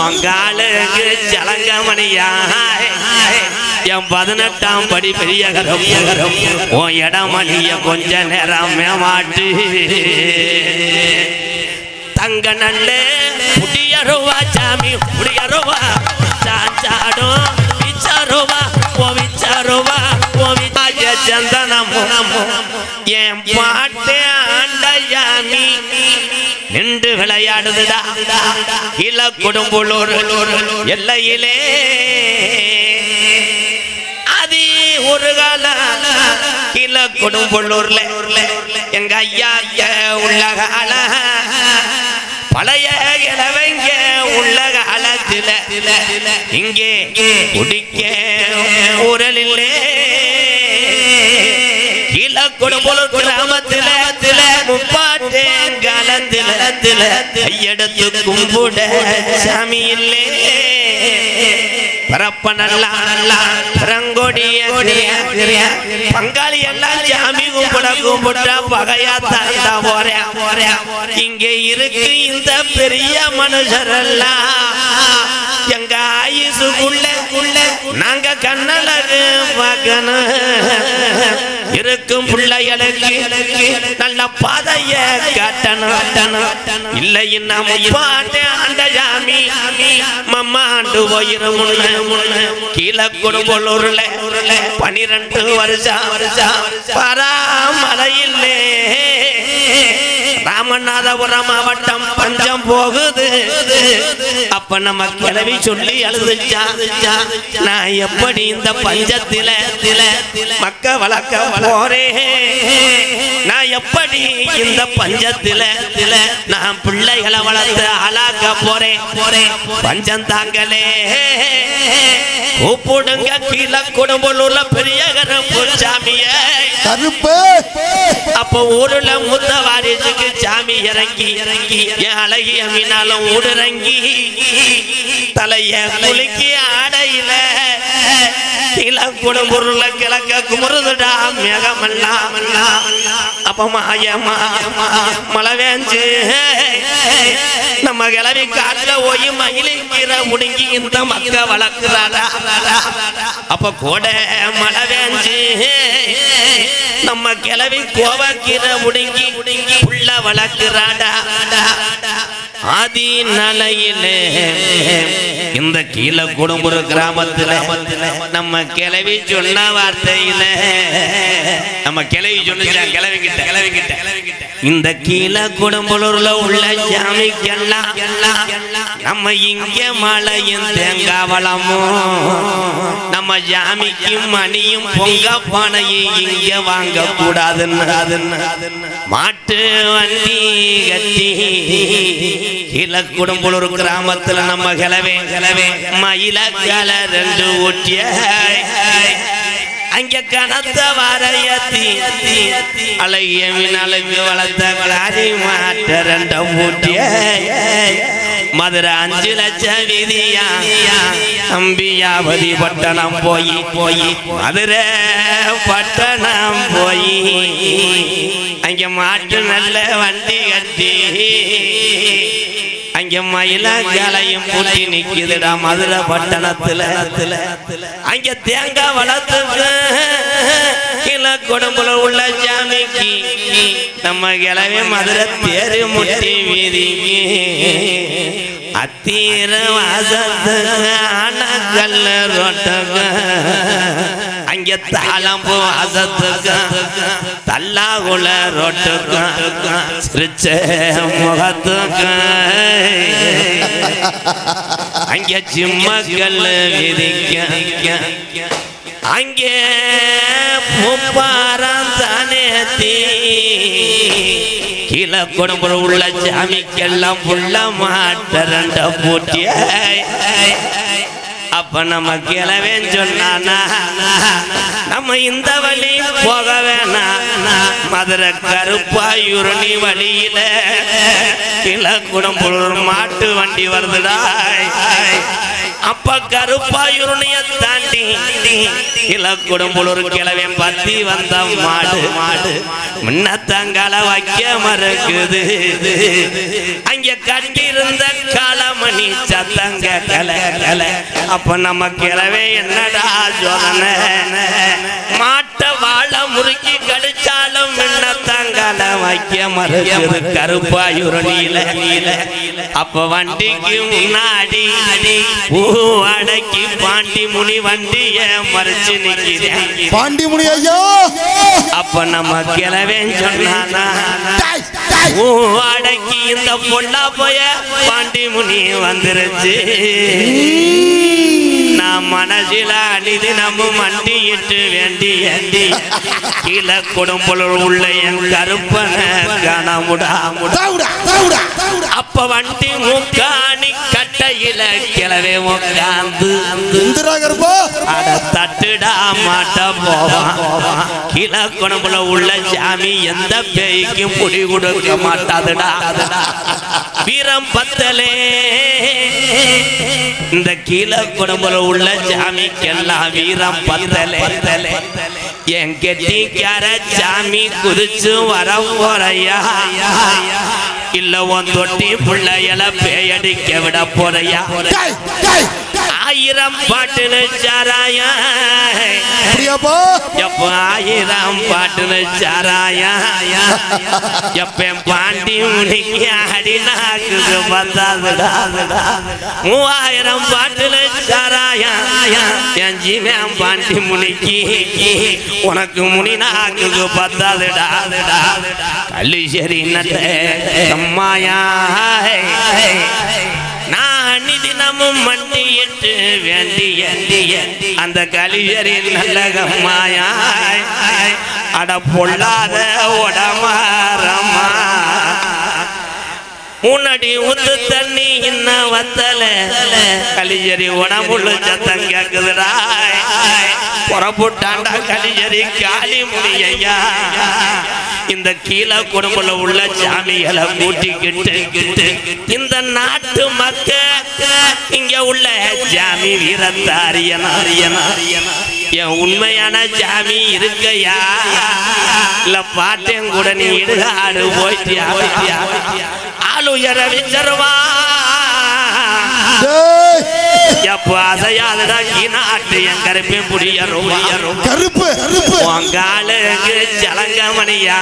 உங்காலுக்கு சலங்கமணியா என் 18ஆம் படி பெரிய கரம் உன் இடமணிய கொஞ்ச நேரம் மேமாட்டு தங்க நல்ல புடியருவா சாமி புடியருவா சாச்சாடும் விச்சாருவா ஓ விச்சாருவா ஓ விச்சாய சந்தனமோ என் பாட்டே ஆண்டயாமி நின்று விளையாடுதுடா இல கொடும்புள்ளூர் எல்லையிலே அது ஒரு கால இல கொடும்புள்ளூர்ல எங்க ஐயா உள்ள கால பழைய இளவங்க உள்ள காலத்தில இங்கே குடிக்க ஊரலிலே இல கொடும்புள்ளூர் கிராமத்தில முப்பாட்டேன் காலத்தில கையெடுத்து கும்பிட சாமி இல்லே பரப்ப நல்லா ரங்கோடிய பங்காளி எல்லாம் சாமி கும்பிட்டா பகையா தாண்டா போறேன் இங்கே இருக்கு இந்த பெரிய மனுஷரெல்லாம் எங்க ஆயுசுக்குள்ள நாங்க கண்ணழகு பார்க்கணும் இருக்கும் பிள்ளைகளுக்கு நல்ல பாதைய காட்டணும் இல்லை நம்ம பாட்டே ஆண்ட சாமி மம்மா ஆண்டு போயிரும் கீழே கொடும்புள்ளூர்ல 12 வருஷம் பராமலையில்லே ராமநாதபுரம் மாவட்டம் பஞ்சம் போகுது அப்ப நம்ம கிளவி சொல்லி அழுதுச்சா நான் எப்படி இந்த பஞ்சத்தில மக்க வளர்க்க போறேன் நான் எப்படி இந்த பஞ்சத்தில நான் பிள்ளைகளை வளர்த்து ஆளாக்க போறேன் பஞ்சம் தாங்களே கூப்பிடுங்க கீழே கொடும்புள்ளூர்ல பெரிய கருப்பு சாமிய அப்ப ஊருல மூத்த வாரிசுக்கு சாமி இறங்கி என் அழகிய மீனாலும் ஊடுறங்கி தலைய குலுக்கி ஆடையில கொடும்புள்ள கிழக்க குமுறுதுடா மேகமெல்லாம் அப்ப மாயமா மழை வேஞ்சு நம்ம கிளவி காட்டுல போய் மயிலிங்கிற முடுங்கி இந்த மக்க வளர்க்கிறாடா அப்ப கூட மழை வேஞ்சு நம்ம கிளவி கோவக்கிற முடுங்கி உள்ள வளர்க்கிறாடா ஆதி நிலையிலே இந்த கீழே கொடும்புற கிராமத்துல நம்ம கிளவி சொன்ன வார்த்தையில நம்ம கிளவி சொன்ன கிளவிக்கிட்ட இந்த கீழே கொடும்புளூர்ல உள்ள சாமிக்கெல்லாம் நம்ம இங்க மழையும் தேங்காவளமும் நம்ம சாமிக்கும் மணியும் பொங்க பானையும் இங்க வாங்க கூடாதுன்னு மாட்டு வண்டி கட்டி கீழே கொடும்புளூர் கிராமத்துல நம்ம கிளவே மயில கல 2 ஊட்டிய அங்க கனத்த வரையத்தி அழகிய மீனழகு வளர்த்த கலாரி மாட்ட 2 ஊட்டிய மதுரை 5 லட்சம் வீதியா அம்பியாபதி பட்டணம் போய் மதுரை பட்டணம் போய் அங்க மாட்டு நல்ல வண்டி கட்டி அங்க மயிலங்களையும் பூட்டி நிக்குதுடா மதுரை பட்டணத்துல அங்க தேங்காய் வளர்த்து கீழே கொடும்புல உள்ள சாமிக்கு நம்ம கிளவி மதுரை தேரு முட்டி வீதிக்கு அத்தீர வாசத்து ஆனக்கல்ல ரோட்டக்கு அங்க தாளம்பு வாசத்துக்கு தல்லாகுல ரோட்டுக்கு சிரிச்ச முகத்துக்கு அங்க சிம்மக்கல் விதிக்க அங்கே முப்பாரம் தானே கீழே கொடும்புற உள்ள சாமிக்கெல்லாம் புள்ள மாட்ட 2 பூட்டிய அப்ப நம்ம கிளவேன்னு சொன்னானா நம்ம இந்த வழி போக வேணாம் மதுரை கருப்பாயூரணி வழியில கீழே கொடும்புற மாட்டு வண்டி வருதுடா அப்ப கருப்பாயூரணிய தாண்டி இலக்குடம்புலூர் கிழவன் பத்தி வந்த மாடு முன்னத்தங்கால வைக்க மறுக்குது அங்க கட்டியிருந்த காலமணி சத்தங்க கல அப்ப நம்ம கிழவே என்னடா சோதனை மாட்ட வாழ முறுக்கி கடிச்சாலும் முன்னத்தங்கால வைக்க மறுக்குது கருப்பாயூரணியில அப்ப வண்டிக்கு முன்னாடி அடக்கி பாண்டி முனி வண்டிய மறைச்சு நிக்கிறேன் பாண்டி முனி ஐயா அப்ப நம்ம கிளவேன் சொன்னானா அடக்கி இந்த பொல்லா போய பாண்டி முனி வந்துருச்சு நான் மனசில அணிது நம்ம மண்டியிட்டு வேண்டி கீழே குடும்பம் உள்ள என் கருப்பன காணமுடா அப்ப வண்டி முக்காணி கட்டையில கிளவே உட்காந்து அட தட்டுடா மாட்ட போவான் கீழே குடும்பல உள்ள சாமி எந்த பேய்க்கும் புடி கொடுக்க மாட்டாதுடா வீரம் பத்தலே இந்த கீழே குடும்பல உள்ள சாமிக்கெல்லாம் வீரம் பத்தலே என் கெட்டிக்கார சாமி குதிச்சு வர போறையா இல்ல உன் தொட்டி பிள்ளையல பேயடிக்க விட போறையா ஆயிரம் பாட்டுன்னு சாராயா எப்ப ஆயிரம் பாட்டுன்னு சாராயா எப்ப பாண்டி முனிக்கு அடி நாக்கு வந்தாதுடா 3000 பாட்டுன்னு சாராயா என் ஜீவன் பாண்டி முனிக்கு உனக்கு முனி நாக்கு பத்தாதுடா கல்லிசரி நட்ட அம்மாயா நான் தினமும் மண்டியிட்டு வேண்டிய அந்த கலியரி நல்ல கம்மாயா அட பொல்லாத உடமாரம்மா முன்னாடி ஊத்து தண்ணி இன்னும் வத்தல கலியரி உடம்புள்ள சத்தம் கேக்குதுடா புறப்பட்டாண்டா கலியரி காளி முனியா இந்த கீழே குடும்பல உள்ள சாமிகளை கூட்டிக்கிட்டு இந்த நாட்டு மக்க இங்க உள்ள சாமி வீரத்தாரியனா என் உண்மையான சாமி இருக்கையா இல்ல பாட்டையும் கூட நீ இடுகாடு போயிட்டியா ஆளுயர விச்சருவா எப்ப அசையாதடா நாட்டு என் கருப்பேன் புடியருவா உங்காலுக்கு சலங்கமணியா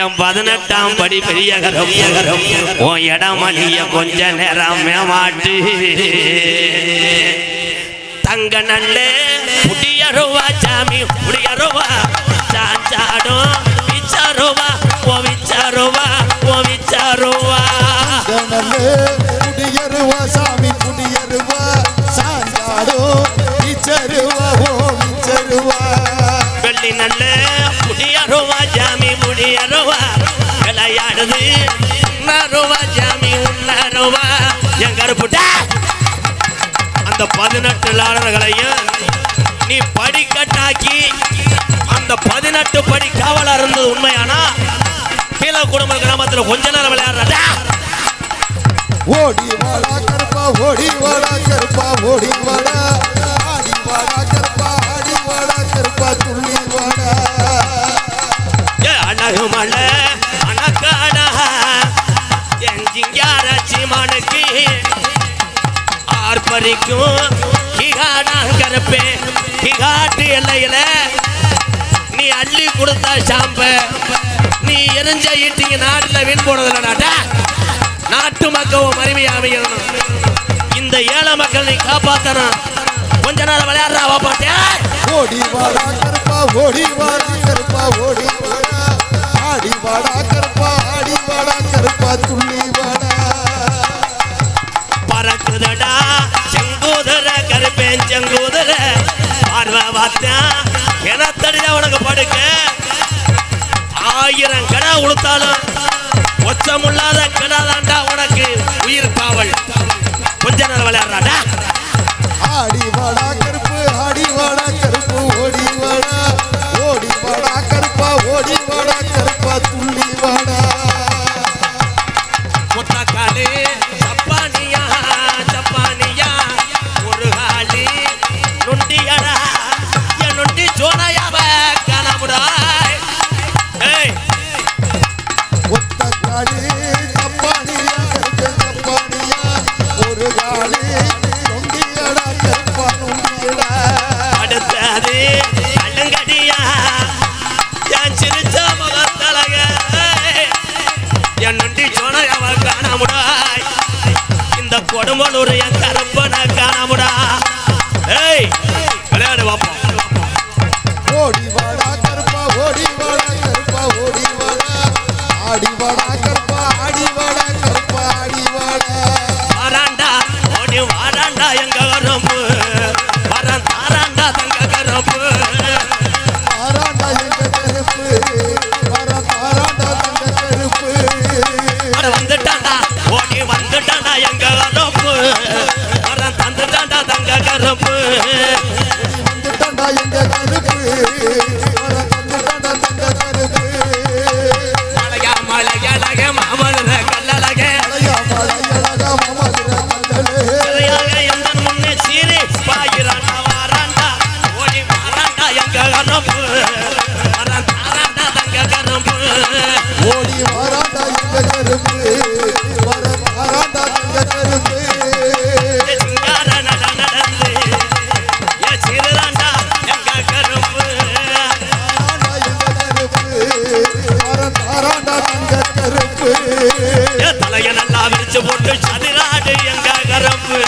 என் 18ஆம் படி பெரிய கரம் உன் இடமணிய கொஞ்ச நேரம் மேமாட்டு தங்க நல்ல புடியருவா சாமி புடியருவா சாஞ்சாடும் விச்சாருவா ஓ விச்சாருவா ஓ விச்சாருவா புடியருவா சாமி புடியருவா சாஞ்சாடோ விச்சருவா ஓ விச்சருவா வெள்ளி நல்ல புடியருவா சாமி புடியருவா விளையாடுது உன்னருவா சாமி உன்னருவா என் கருப்புட்டா அந்த 18 லாளர்களையும் நீ படிக்கட்டாக்கி அந்த 18 படி காவலா இருந்தது உண்மையானா கீழே குடும்ப கிராமத்தில் கொஞ்ச நேரம் விளையாடுறா ஓடி வாடா கருப்பா ஓடி வாடா கருப்பா ஓடி வாடா ஆடி வாடா கருப்பா ஆடி வாடா கருப்பா துள்ளி வாடா அழகு மலை அணக்காடா என் ஜிங்காராச்சி மனுக்கு ஆர்ப்பரிக்கும் கிகாடா கருப்பே கிகாட்டு எல்லையில நீ அள்ளி கொடுத்தா சாம்ப நீ எரிஞ்ச ஈட்டிங்க நாட்டுல வீண் போனதில்லை நாட்டு மக்கள் மறுமையை அமையணும் இந்த ஏழை மக்கள் நீ காப்பாத்தணும் கொஞ்ச நேரம் விளையாடுறா பாப்பாட்டே ஓடி வாடா கருப்பா ஓடி வாடா கருப்பா ஓடி வாடா ஆடி வாடா கருப்பா ஆடி வாடா கருப்பா துள்ளி வாடா பறக்குதடா செங்குதிர கருப்பேன் செங்குதிர பார்வை பார்த்தேன் எனத்தடிதான் உனக்கு படுக்க 1000 கடை உளுத்தாலும் ஒச்சமுள்ளாத கிடாதாண்டா உனக்கு உயிர் காவல் கொஞ்ச நேரம் விளையாடுறாடா ஆடி வாடா கருப்பு ஆடி வாடா கருப்பு ஓடி வாடா கருப்பா ஓடி வாடா கருப்பா துள்ளி வாடா முத்தக்காலே சப்பானியா சப்பானியா ஒரு காலி நொண்டியடா கருப்பா நொண்டியடா அடுத்தது கண்ணுங்கடியா என் சிரிச்ச முகத்தழக என் நொண்டி சொன்ன அவன் காணாமுடாய் இந்த கொடுமலூர் என் கருப்பனை காணாமுடா ஏய் விளையாடு வாப்போம் ஓடி வாடா கருப்பா ஓடி வாடா கருப்பா ஓடி வாடா ஆடி வாடா கருப்பா ஆடி வாடா கருப்பா ஆடி வாடா வாராண்டா ஓடி வாராண்டா எங்க கருப்பு வரன் தாராண்டா தங்க கருப்பு தாராண்டா எங்க கருப்பு வர தாராண்டா தங்க கருப்பு வந்துட்டாண்டா ஓடி வந்துட்டாண்டா எங்க கருப்பு வரன் தந்துட்டாண்டா தங்க கருப்பு வந்துட்டாண்டா எங்க கருப்பு வர வந்துட்டாண்டா தங்க கருப்பு மலையா மலையழக மாமலர கல்லழக மலையா மலையழகா மாமதுர கல்லழகே எந்த முன்னே சீரி பாயிராண்டா வாராண்டா ஓடி வாராண்டா எங்க கருப்பு வரன் தாராண்டா தங்க கருப்பு ஓடி வாராண்டா எங்க கருப்பு வர தாராண்டா தங்க கருப்பு சிங்கார நடந்து என் சிறுதாண்டா எங்க கருப்பு தாராண்டா எங்க கருப்பு வர தாராண்டா தங்க கருப்பு தலைய நல்லா விரிச்சு போட்டு சதிராடு எங்க கருப்பு